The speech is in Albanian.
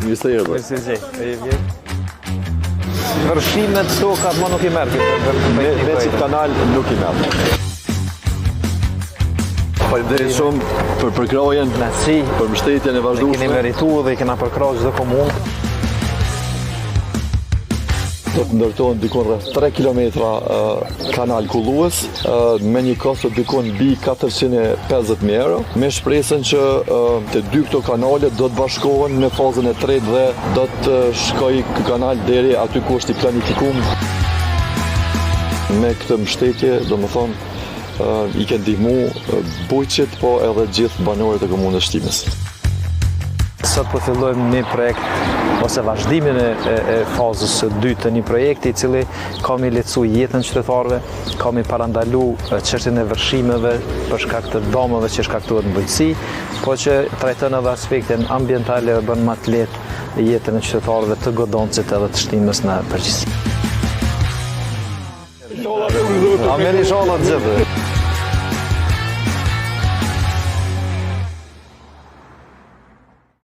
Mirë se erdhe. Mirë se gjej. Vërshimet stokat më nuk i merr Me që kanal nuk i merr. Faleminderit shumë për përkrajen, për mbështetjen e vazhdueshme. Keni merituar dhe i kena përkrahur çdo komunë. Do të ndërtohen dikon rreth 3 kilometra kanal kullues me një kostë dikon mbi 450.000 euro, me shpresën që të dy këto kanale do të bashkohen në fazën e tretë dhe do të shkojë ky kanal deri aty ku është i planifikuar. Me këtë mbështetje, domethënë i kanë ndihmu bujqit, po edhe gjithë banorët e komunës Shtimes. Sot po fillojmë një projekt ose vazhdimin e fazës së dytë të një projekti i cili ka mi lehtësu jetën qytetarëve, ka mi parandalu çështjen e vërshimeve për shkak të dëmeve që shkaktohet në bujqësi, po që trajton edhe aspektin ambiental dhe bën më të lehtë jetën e qytetarëve të Godoncit edhe të Shtimës në përgjithësi. Amen inshallah.